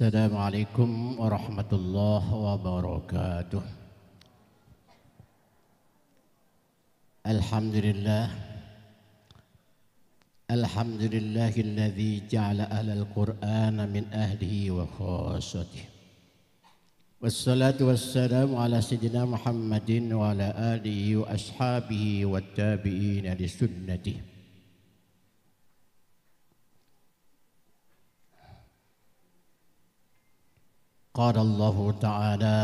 Assalamualaikum warahmatullahi wabarakatuh. Alhamdulillah. Alhamdulillahilladzi ja'ala ahlal Qur'ana min ahlihi wa khassatihi. Wassalatu wassalamu ala sayyidina Muhammadin wa ala alihi wa ashabihi wa tabi'ina li sunnatihi. Qala Allah Ta'ala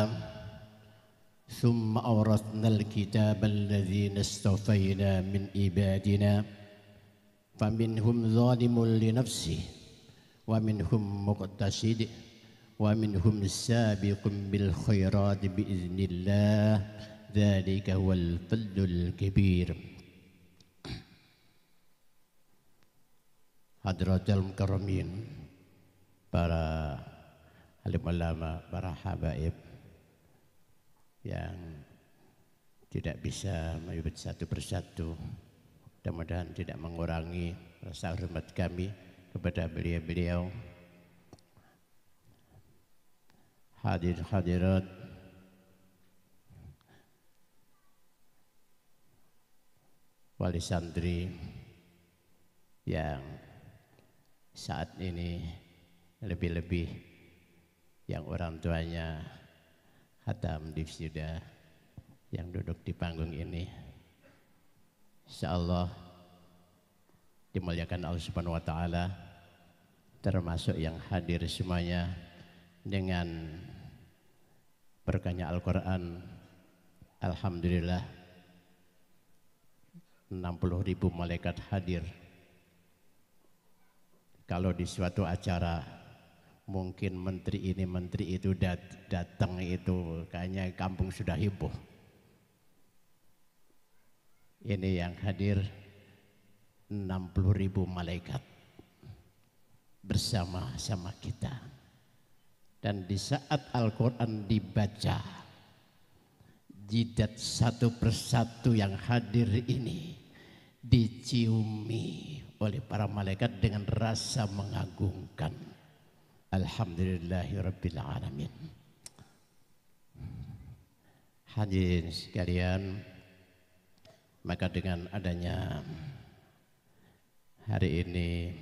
ثم أورثنا الكتاب الذين اصطفينا من عبادنا فمنهم ظالم لنفسه ومنهم مقتصد ومنهم سابق بالخيرات بإذن الله ذلك هو الفضل الكبير. Hadratul Mukarramin, para alim ulama, para habaib yang tidak bisa menyebut satu persatu, mudah-mudahan tidak mengurangi rasa hormat kami kepada beliau-beliau. Hadirat wali santri yang saat ini lebih-lebih yang orang tuanya khatam di wisuda yang duduk di panggung ini, insyaallah dimuliakan Allah Subhanahu wa taala, termasuk yang hadir semuanya dengan berkahnya Al-Qur'an. Alhamdulillah 60.000 malaikat hadir. Kalau di suatu acara mungkin menteri ini menteri itu datang, itu kayaknya kampung sudah heboh. Ini yang hadir 60.000 malaikat bersama-sama kita. Dan di saat Al-Quran dibaca, jidat satu persatu yang hadir ini diciumi oleh para malaikat dengan rasa mengagungkan. Alhamdulillahirabbil alamin. Hadirin sekalian, maka dengan adanya hari ini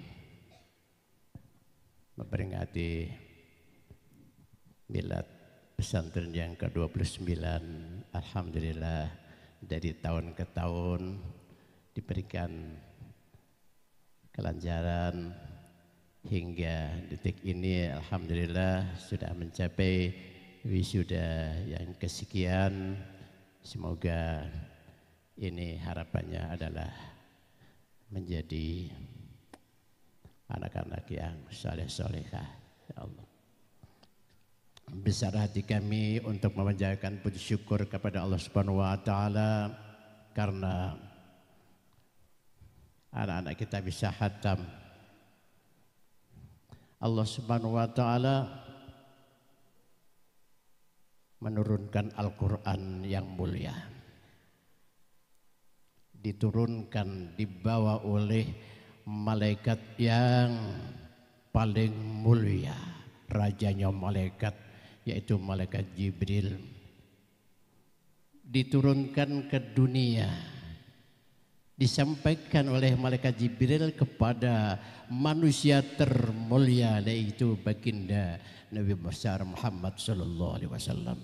memperingati milad pesantren yang ke-29, alhamdulillah dari tahun ke tahun diberikan kelancaran hingga detik ini. Alhamdulillah sudah mencapai wisuda yang kesekian. Semoga ini harapannya adalah menjadi anak-anak yang saleh-salehah, ya Allah. Besar hati kami untuk memanjatkan puji syukur kepada Allah Subhanahu wa taala karena anak-anak kita bisa khatam. Allah Subhanahu wa taala menurunkan Al-Qur'an yang mulia. Diturunkan, dibawa oleh malaikat yang paling mulia, rajanya malaikat, yaitu malaikat Jibril. Diturunkan ke dunia, disampaikan oleh malaikat Jibril kepada manusia termulia, yaitu baginda Nabi besar Muhammad sallallahu alaihi wasallam,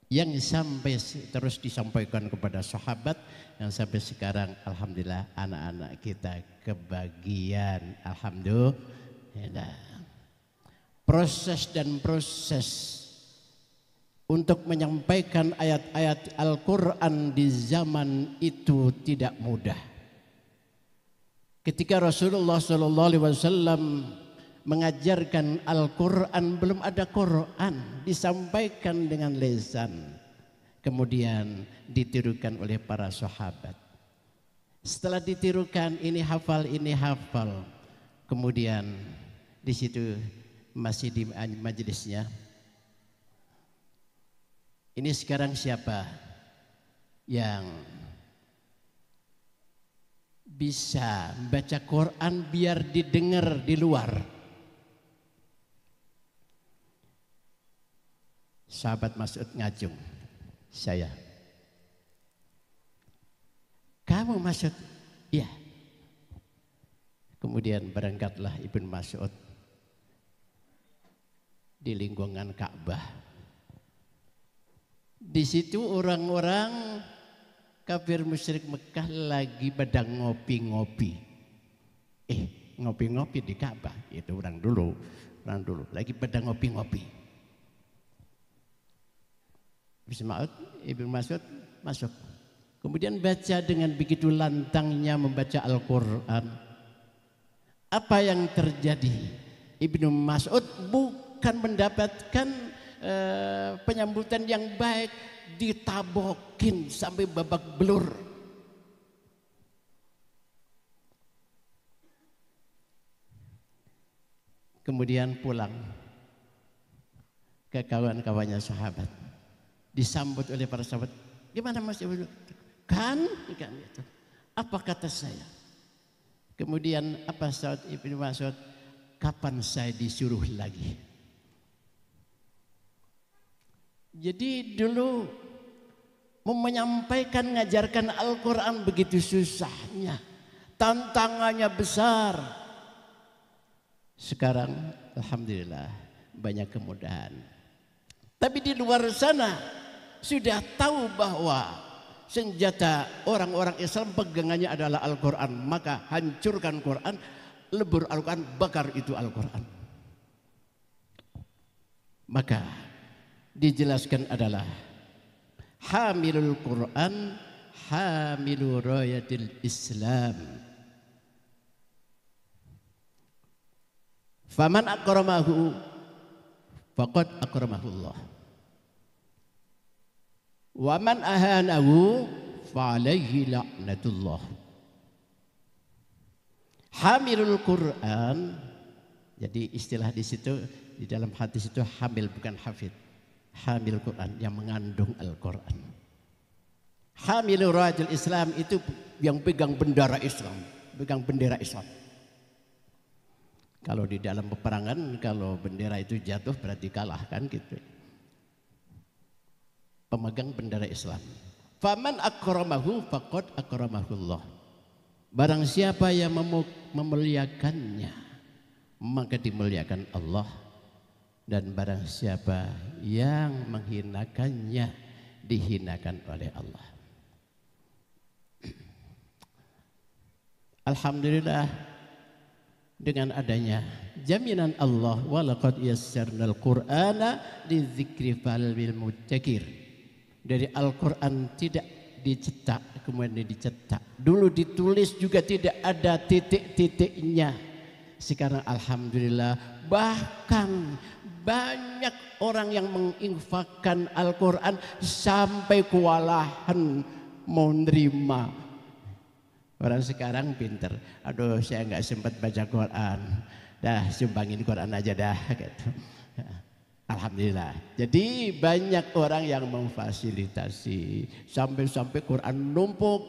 yang sampai terus disampaikan kepada sahabat, yang sampai sekarang alhamdulillah anak-anak kita kebagian. Alhamdulillah. Proses untuk menyampaikan ayat-ayat Al-Quran di zaman itu tidak mudah. Ketika Rasulullah SAW mengajarkan Al-Quran, belum ada Quran, disampaikan dengan lisan, kemudian ditirukan oleh para sahabat. Setelah ditirukan, ini hafal, kemudian di situ masih di majelisnya. Ini sekarang siapa yang bisa baca Quran biar didengar di luar? Sahabat Mas'ud ngajung saya. Kamu Mas'ud? Iya. Kemudian berangkatlah Ibnu Mas'ud di lingkungan Ka'bah. Di situ orang-orang kafir musyrik Mekah lagi pada ngopi-ngopi. Ngopi-ngopi di Ka'bah. Itu orang dulu lagi pada ngopi-ngopi. Ibnu Mas'ud masuk. Kemudian baca dengan begitu lantangnya membaca Al-Quran. Apa yang terjadi? Ibnu Mas'ud bukan mendapatkan penyambutan yang baik, ditabokin sampai babak belur. Kemudian pulang ke kawan-kawannya sahabat. Disambut oleh para sahabat. Gimana Mas? Kan itu. Apa kata saya? Kemudian apa saat Ibnu Mas'ud? Kapan saya disuruh lagi? Jadi dulu menyampaikan, ngajarkan Al-Quran begitu susahnya. Tantangannya besar. Sekarang alhamdulillah banyak kemudahan. Tapi di luar sana sudah tahu bahwa senjata orang-orang Islam pegangannya adalah Al-Quran. Maka hancurkan Quran, lebur Al-Quran, bakar itu Al-Quran. Maka dijelaskan adalah hamilul Quran, hamilu rayatil Islam. Faman akramahu faqad akramahullah. Wa man ahanahu fa alaihi la'natullah. Hamilul Quran, jadi istilah di situ di dalam hadis itu hamil bukan hafid. Hamil Quran yang mengandung Al-Quran. Hamilur rayatil Islam itu yang pegang bendera Islam, pegang bendera Islam. Kalau di dalam peperangan, kalau bendera itu jatuh berarti kalah kan gitu. Pemegang bendera Islam. Faman akramahu faqad akramahullah. Barang siapa yang memuliakannya, maka dimuliakan Allah. Dan barang siapa yang menghinakannya, dihinakan oleh Allah. Alhamdulillah, dengan adanya jaminan Allah, walaqad yassarnal Qur'ana lidzikri falil muddakir. Dari Al-Quran tidak dicetak kemudian dicetak. Dulu ditulis juga tidak ada titik-titiknya. Sekarang alhamdulillah bahkan banyak orang yang menginfakkan Al-Quran sampai kewalahan mau nerima. Orang sekarang pinter. Aduh saya nggak sempat baca Quran. Dah sumbangin Quran aja dah gitu. Alhamdulillah. Jadi banyak orang yang memfasilitasi sampai-sampai Quran numpuk.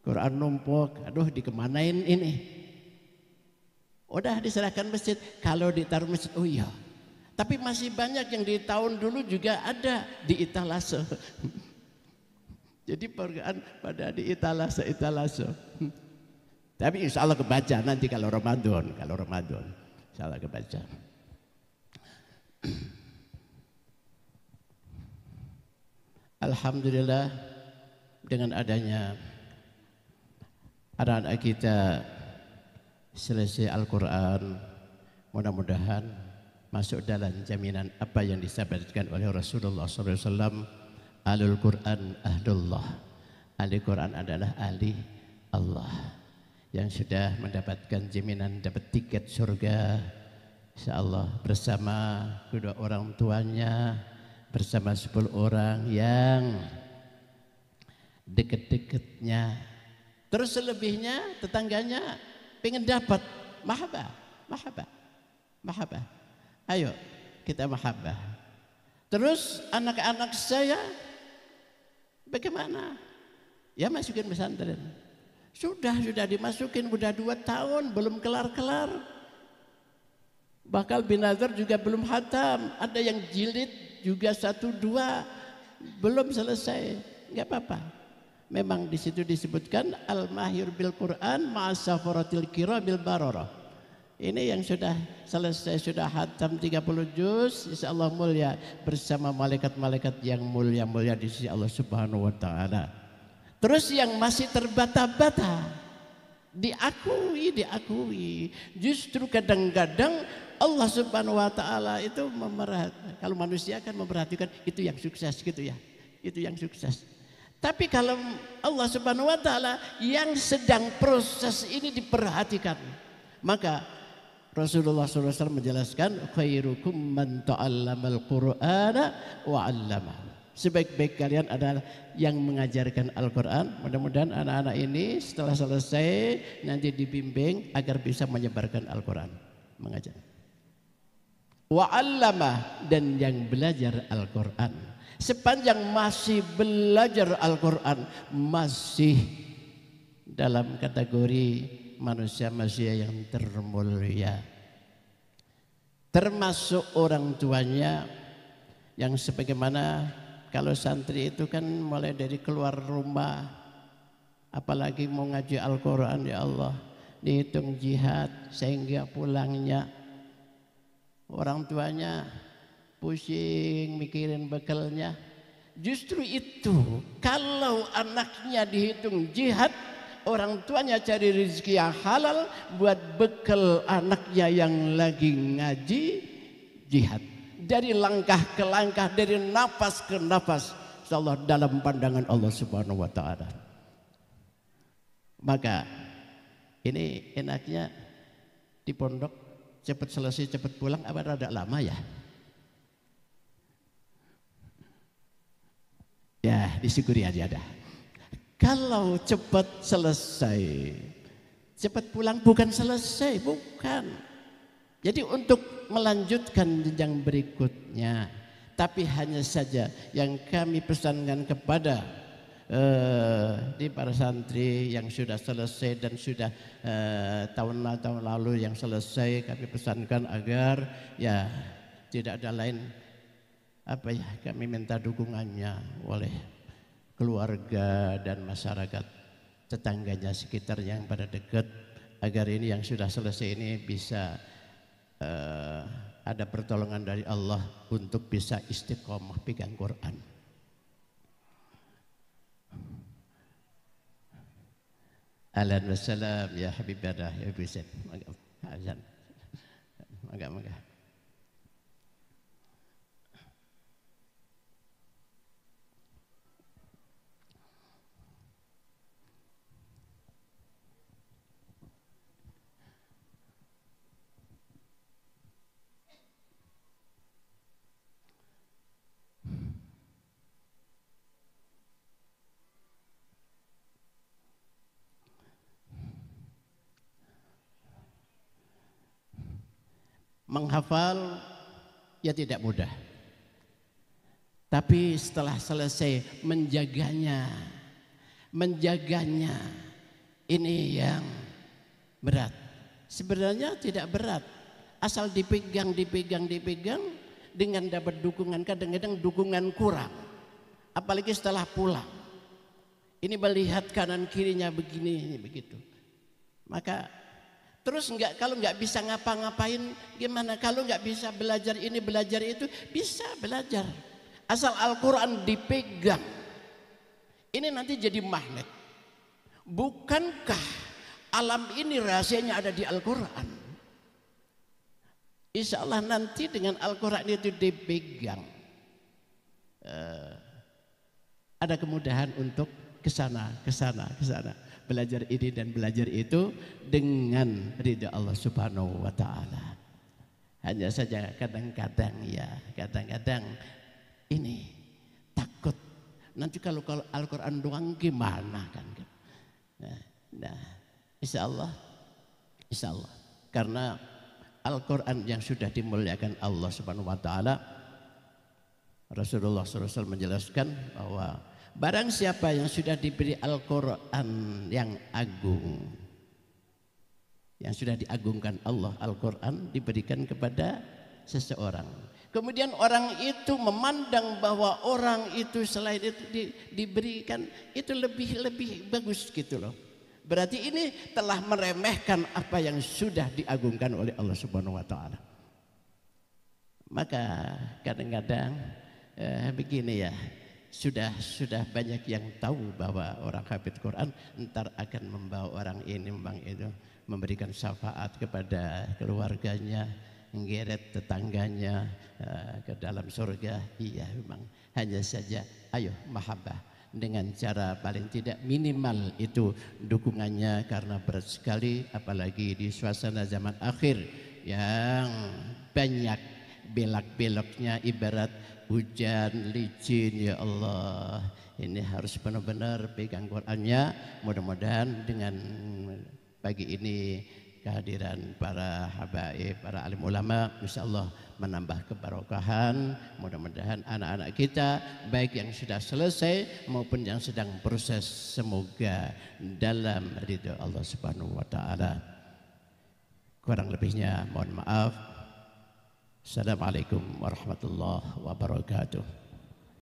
Quran numpuk. Aduh dikemanain ini? Udah diserahkan masjid. Kalau ditaruh masjid, oh iya. Tapi masih banyak yang di tahun dulu juga ada di etalase. Jadi Quran pada di etalase. Tapi insya Allah kebaca nanti kalau Ramadan. Insya Allah kebaca. Alhamdulillah dengan adanya anak-anak kita selesai Al-Quran, mudah-mudahan masuk dalam jaminan apa yang disabdakan oleh Rasulullah SAW. Ahlul Quran ahlullah. Ahli Quran adalah ahli Allah yang sudah mendapatkan jaminan dapat tiket surga. InsyaAllah bersama kedua orang tuanya, bersama 10 orang yang deket-deketnya. Terus selebihnya tetangganya pengen dapat mahabbah. Ayo kita mahabbah. Terus anak-anak saya bagaimana? Ya masukin pesantren. Sudah dimasukin, udah 2 tahun belum kelar-kelar. Bakal bin Nazar juga belum hatam. Ada yang jilid juga 1-2 belum selesai, nggak apa-apa. Memang di situ disebutkan al-mahir bil Quran ma'asafaratil kiramil bararah. Ini yang sudah selesai, sudah hatam 30 juz, insyaallah mulia bersama malaikat-malaikat yang mulia-mulia di sisi Allah Subhanahu wa taala. Terus yang masih terbata-bata diakui. Justru kadang-kadang Allah Subhanahu wa taala itu kalau manusia kan memperhatikan itu yang sukses gitu ya. Itu yang sukses. Tapi kalau Allah Subhanahu wa taala yang sedang proses ini diperhatikan, maka Rasulullah SAW menjelaskan khairukum man ta'allamal Qur'ana wa 'allamahu. Sebaik-baik kalian adalah yang mengajarkan Al-Quran. Mudah-mudahan anak-anak ini setelah selesai nanti dibimbing agar bisa menyebarkan Al-Quran, mengajar. Wa 'allamah, dan yang belajar Al-Quran. Sepanjang masih belajar Al-Quran, masih dalam kategori manusia-manusia yang termulia, termasuk orang tuanya yang sebagaimana kalau santri itu kan mulai dari keluar rumah, apalagi mau ngaji Al-Quran, ya Allah, dihitung jihad sehingga pulangnya orang tuanya pusing mikirin bekalnya. Justru itu, kalau anaknya dihitung jihad, orang tuanya cari rezeki yang halal buat bekal anaknya yang lagi ngaji, jihad. Dari langkah ke langkah, dari nafas ke nafas, insyaallah dalam pandangan Allah Subhanahu wa taala. Maka ini enaknya di pondok cepat selesai cepat pulang, apa rada lama ya? Ya, disyukuri aja dah. Kalau cepat selesai, cepat pulang bukan selesai, bukan. Jadi untuk melanjutkan jenjang berikutnya, tapi hanya saja yang kami pesankan kepada di para santri yang sudah selesai dan sudah tahun lalu yang selesai, kami pesankan agar ya tidak ada lain kami minta dukungannya oleh keluarga dan masyarakat tetangganya sekitar yang pada dekat, agar ini yang sudah selesai ini bisa ada pertolongan dari Allah untuk bisa istiqomah pegang Quran. Ahlan wa salam ya Habibana ya Ibu Zain. Mangga. Menghafal ya tidak mudah, tapi setelah selesai menjaganya ini yang berat. Sebenarnya tidak berat, asal dipegang dengan dapat dukungan. Kadang-kadang dukungan kurang, apalagi setelah pulang. Ini melihat kanan kirinya begini begitu, maka terus kalau nggak bisa ngapa-ngapain gimana? Kalau nggak bisa belajar ini belajar itu, bisa belajar asal Al-Quran dipegang. Ini nanti jadi magnet. Bukankah alam ini rahasianya ada di Al-Quran? Insya Allah nanti dengan Al-Quran itu dipegang, ada kemudahan untuk kesana. Belajar ini dan belajar itu dengan ridha Allah Subhanahu wa taala. Hanya saja kadang-kadang ini takut nanti kalau Al-Quran doang gimana kan. Nah, insya Allah karena Al-Quran yang sudah dimuliakan Allah Subhanahu wa taala, Rasulullah SAW menjelaskan bahwa barang siapa yang sudah diberi Al-Quran yang agung, yang sudah diagungkan Allah, Al-Quran diberikan kepada seseorang, Kemudian orang itu memandang bahwa orang itu selain itu diberikan itu lebih bagus gitu loh. Berarti ini telah meremehkan apa yang sudah diagungkan oleh Allah Subhanahu wa taala. Maka kadang-kadang begini ya, sudah banyak yang tahu bahwa orang hafid Quran entar akan membawa orang ini memang itu memberikan syafaat kepada keluarganya, menggeret tetangganya ke dalam surga. Iya memang, hanya saja ayo mahabbah dengan cara paling tidak minimal itu dukungannya, karena berat sekali apalagi di suasana zaman akhir yang banyak belak-beloknya ibarat hujan licin. Ya Allah, ini harus benar-benar pegang Qurannya. Mudah-mudahan dengan pagi ini kehadiran para habaib, para alim ulama, insyaallah menambah keberkahan. Mudah-mudahan anak-anak kita baik yang sudah selesai maupun yang sedang proses, semoga dalam ridha Allah Subhanahu wa taala. Kurang lebihnya mohon maaf. Assalamualaikum warahmatullahi wabarakatuh.